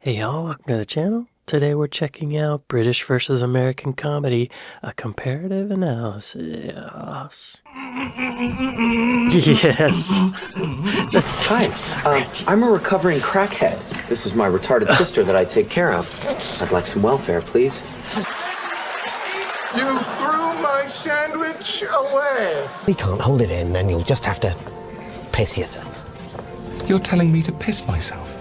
Hey y'all, welcome to the channel. Today we're checking out British versus American comedy, a comparative analysis. Yes. That's Hi, I'm a recovering crackhead. This is my retarded sister that I take care of. I'd like some welfare, please. You threw my sandwich away. You can't hold it in, then you'll just have to piss yourself. You're telling me to piss myself?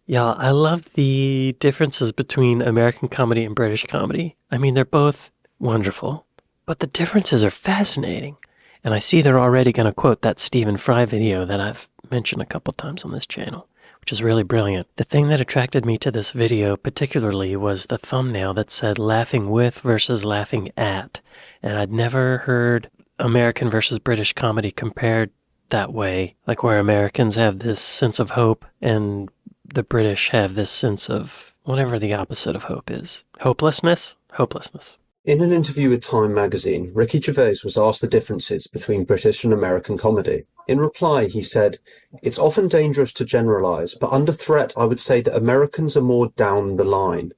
Yeah, I love the differences between American comedy and British comedy. I mean, they're both wonderful, but the differences are fascinating. And I see they're already going to quote that Stephen Fry video that I've mentioned a couple times on this channel, which is really brilliant. The thing that attracted me to this video particularly was the thumbnail that said laughing with versus laughing at. And I'd never heard American versus British comedy compared that way, like where Americans have this sense of hope and the British have this sense of whatever the opposite of hope is. Hopelessness? Hopelessness. In an interview with Time magazine, Ricky Gervais was asked the differences between British and American comedy. In reply, he said, "It's often dangerous to generalize, but under threat I would say that Americans are more down the line.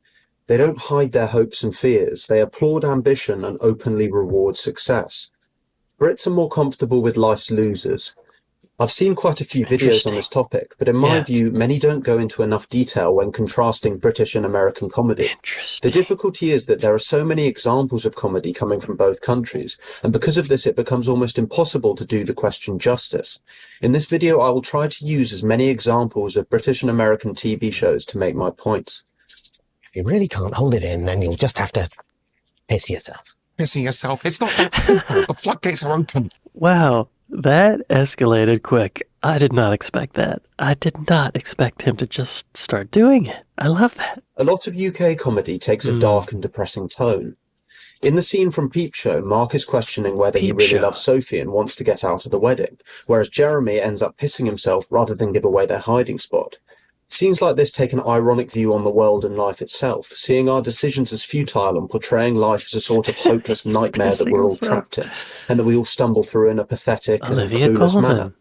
They don't hide their hopes and fears. They applaud ambition and openly reward success. Brits are more comfortable with life's losers. I've seen quite a few videos on this topic, but in my view, many don't go into enough detail when contrasting British and American comedy. The difficulty is that there are so many examples of comedy coming from both countries, and because of this, it becomes almost impossible to do the question justice. In this video, I will try to use as many examples of British and American TV shows to make my points." If you really can't hold it in, then you'll just have to piss yourself. Pissing yourself? It's not that simple. The floodgates are open. Wow, that escalated quick. I did not expect that. I did not expect him to just start doing it. I love that. A lot of UK comedy takes a dark and depressing tone. In the scene from Peep Show, Mark is questioning whether he really loves Sophie and wants to get out of the wedding, whereas Jeremy ends up pissing himself rather than give away their hiding spot. Scenes like this take an ironic view on the world and life itself, seeing our decisions as futile and portraying life as a sort of hopeless nightmare that we're all trapped in, and that we all stumble through in a pathetic and clueless manner.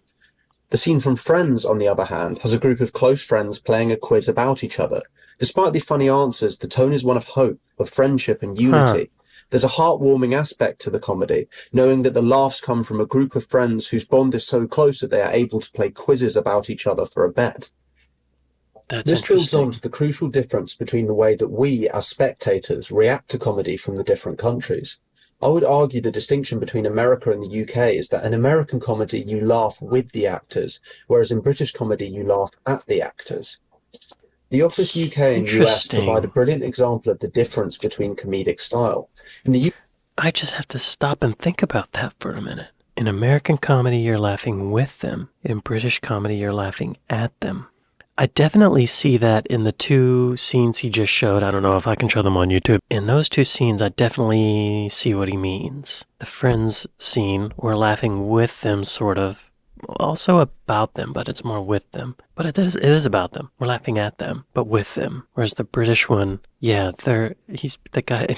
The scene from Friends, on the other hand, has a group of close friends playing a quiz about each other. Despite the funny answers, the tone is one of hope, of friendship and unity. There's a heartwarming aspect to the comedy, knowing that the laughs come from a group of friends whose bond is so close that they are able to play quizzes about each other for a bet. This builds on to the crucial difference between the way that we, as spectators, react to comedy from the different countries. I would argue the distinction between America and the UK is that in American comedy you laugh with the actors, whereas in British comedy you laugh at the actors. The Office UK and US provide a brilliant example of the difference between comedic style. I just have to stop and think about that for a minute. In American comedy you're laughing with them. In British comedy you're laughing at them. I definitely see that in the two scenes he just showed. I don't know if I can show them on YouTube. In those two scenes, I definitely see what he means. The Friends scene, we're laughing with them, sort of. Also about them, but it's more with them. But it is about them. We're laughing at them, but with them. Whereas the British one, yeah, he's the guy...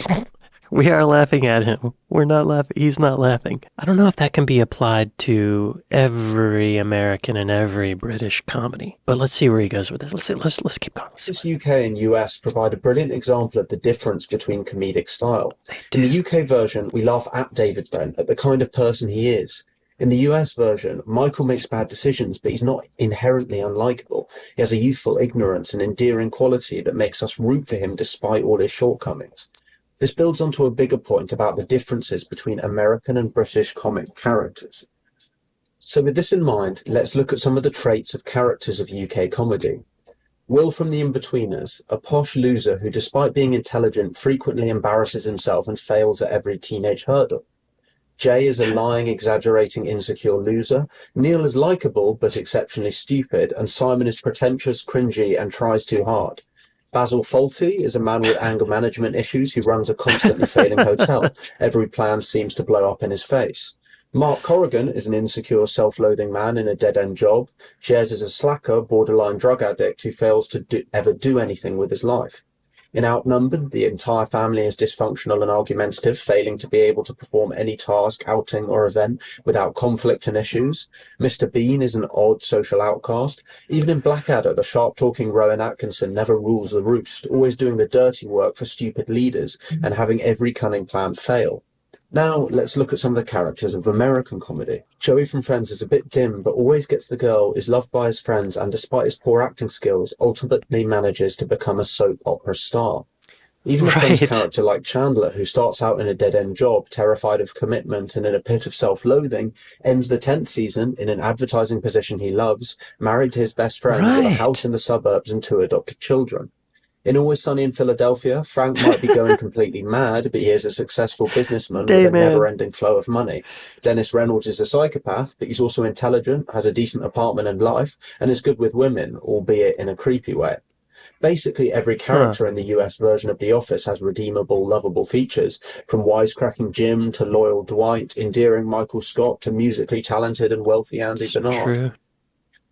We are laughing at him. We're not laughing. He's not laughing. I don't know if that can be applied to every American and every British comedy. But let's see where he goes with this. Let's keep going. This UK and US provide a brilliant example of the difference between comedic style. In the UK version, we laugh at David Brent, at the kind of person he is. In the US version, Michael makes bad decisions, but he's not inherently unlikable. He has a youthful ignorance and endearing quality that makes us root for him despite all his shortcomings. This builds onto a bigger point about the differences between American and British comic characters. So with this in mind, let's look at some of the traits of characters of UK comedy. Will from The Inbetweeners, a posh loser who despite being intelligent frequently embarrasses himself and fails at every teenage hurdle. Jay is a lying, exaggerating, insecure loser. Neil is likeable but exceptionally stupid, and Simon is pretentious, cringy, and tries too hard. Basil Fawlty is a man with anger management issues who runs a constantly failing hotel. Every plan seems to blow up in his face. Mark Corrigan is an insecure, self-loathing man in a dead-end job. Jez is a slacker, borderline drug addict who fails to ever do anything with his life. In Outnumbered, the entire family is dysfunctional and argumentative, failing to be able to perform any task, outing, or event without conflict and issues. Mr. Bean is an odd social outcast. Even in Blackadder, the sharp-talking Rowan Atkinson never rules the roost, always doing the dirty work for stupid leaders and having every cunning plan fail. Now, let's look at some of the characters of American comedy. Joey from Friends is a bit dim, but always gets the girl, is loved by his friends, and despite his poor acting skills, ultimately manages to become a soap opera star. Even a Friends character like Chandler, who starts out in a dead-end job, terrified of commitment and in a pit of self-loathing, ends the 10th season in an advertising position he loves, married to his best friend with a house in the suburbs and 2 adopted children. In Always Sunny in Philadelphia, Frank might be going completely mad, but he is a successful businessman with a never-ending flow of money. Dennis Reynolds is a psychopath, but he's also intelligent, has a decent apartment and life, and is good with women, albeit in a creepy way. Basically, every character in the US version of The Office has redeemable, lovable features, from wisecracking Jim to loyal Dwight, endearing Michael Scott to musically talented and wealthy Andy Bernard. True.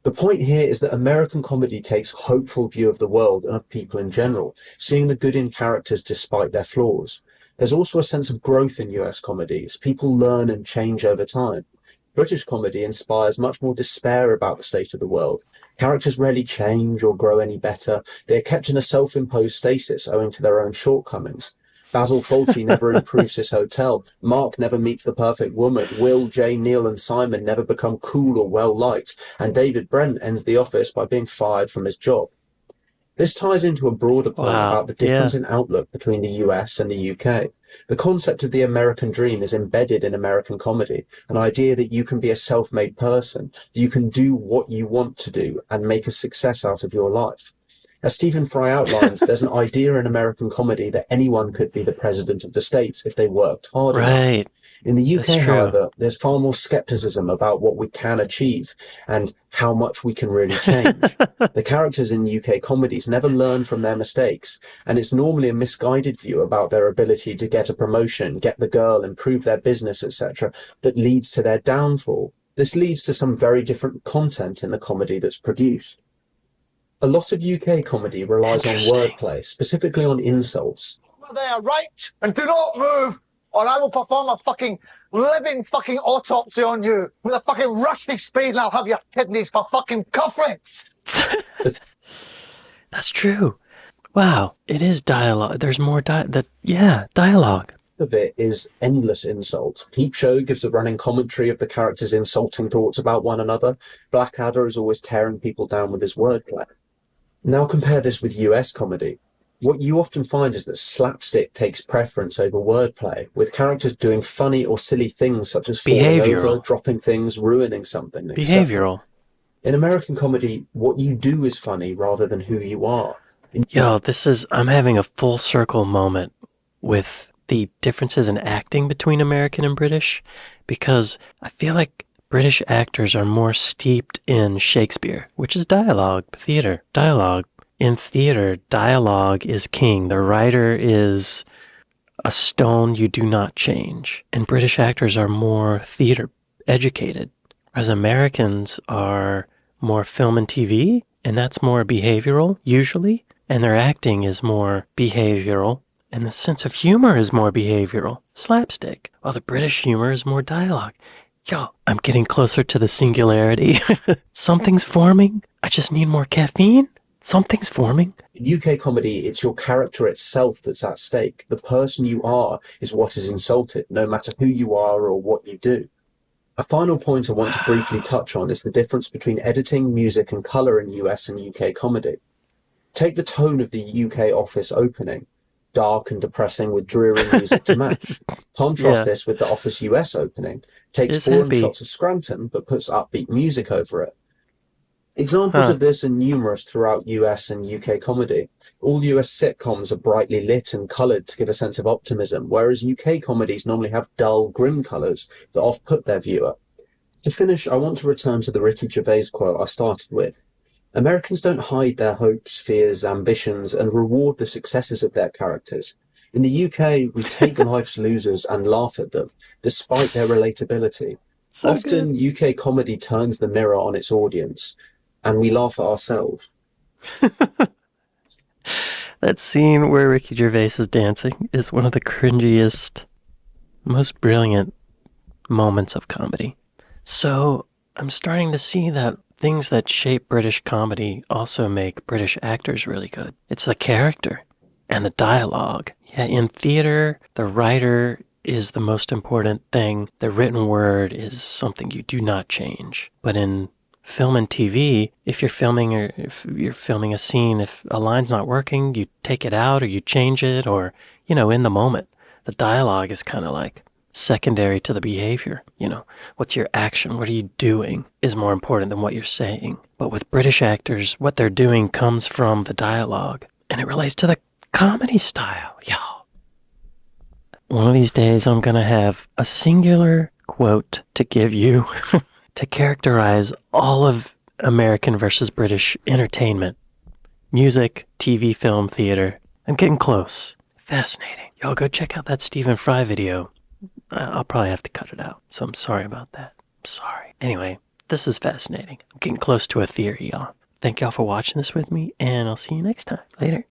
The point here is that American comedy takes a hopeful view of the world and of people in general, seeing the good in characters despite their flaws. There's also a sense of growth in US comedies. People learn and change over time. British comedy inspires much more despair about the state of the world. Characters rarely change or grow any better. They are kept in a self-imposed stasis owing to their own shortcomings. Basil Fawlty never improves his hotel. Mark never meets the perfect woman. Will, Jay, Neil, and Simon never become cool or well-liked. And David Brent ends The Office by being fired from his job. This ties into a broader point about the difference in outlook between the US and the UK. The concept of the American dream is embedded in American comedy, an idea that you can be a self-made person, that you can do what you want to do and make a success out of your life. As Stephen Fry outlines, there's an idea in American comedy that anyone could be the president of the States if they worked hard enough. In the UK, however, there's far more skepticism about what we can achieve and how much we can really change. The characters in UK comedies never learn from their mistakes, and it's normally a misguided view about their ability to get a promotion, get the girl, improve their business, etc., that leads to their downfall. This leads to some very different content in the comedy that's produced. A lot of UK comedy relies on wordplay, specifically on insults. There, right? And do not move, or I will perform a fucking living fucking autopsy on you with a fucking rusty spade, and I'll have your kidneys for fucking cufflinks. That's true. Wow, it is dialogue. There's more dialogue. Of it is endless insults. Peep Show gives a running commentary of the characters' insulting thoughts about one another. Blackadder is always tearing people down with his wordplay. Now compare this with US comedy. What you often find is that slapstick takes preference over wordplay, with characters doing funny or silly things such as falling over, dropping things, ruining something, etc. In American comedy, what you do is funny rather than who you are. I'm having a full circle moment with the differences in acting between American and British, because I feel like British actors are more steeped in Shakespeare, which is dialogue, theater, dialogue. In theater, dialogue is king. The writer is a stone you do not change. And British actors are more theater educated, whereas Americans are more film and TV, and that's more behavioral, usually. And their acting is more behavioral, and the sense of humor is more behavioral, slapstick, while the British humor is more dialogue. Yo, I'm getting closer to the singularity. Something's forming. I just need more caffeine. Something's forming. In UK comedy, it's your character itself that's at stake. The person you are is what is insulted, no matter who you are or what you do. A final point I want to briefly touch on is the difference between editing, music, and colour in US and UK comedy. Take the tone of the UK Office opening, dark and depressing with dreary music to match. Contrast this with the Office US opening, takes boring shots of Scranton but puts upbeat music over it. Examples of this are numerous throughout US and UK comedy. All US sitcoms are brightly lit and coloured to give a sense of optimism, whereas UK comedies normally have dull, grim colours that off-put their viewer. To finish, I want to return to the Ricky Gervais quote I started with. Americans don't hide their hopes, fears, ambitions, and reward the successes of their characters. In the UK, we take life's losers and laugh at them, despite their relatability. Often, UK comedy turns the mirror on its audience, and we laugh at ourselves. That scene where Ricky Gervais is dancing is one of the cringiest, most brilliant moments of comedy. So I'm starting to see that things that shape British comedy also make British actors really good. It's the character and the dialogue. Yeah, in theater, the writer is the most important thing. The written word is something you do not change. But in film and TV, if you're filming a scene, if a line's not working, you take it out or you change it, or, in the moment. The dialogue is kind of like secondary to the behavior. What's your action? What are you doing is more important than what you're saying. But with British actors, what they're doing comes from the dialogue, and it relates to the comedy style. Yo. One of these days, I'm going to have a singular quote to give you to characterize all of American versus British entertainment. Music, TV, film, theater. I'm getting close. Fascinating. Y'all go check out that Stephen Fry video. I'll probably have to cut it out, so I'm sorry about that. I'm sorry. Anyway, this is fascinating. I'm getting close to a theory, y'all. Thank y'all for watching this with me, and I'll see you next time. Later.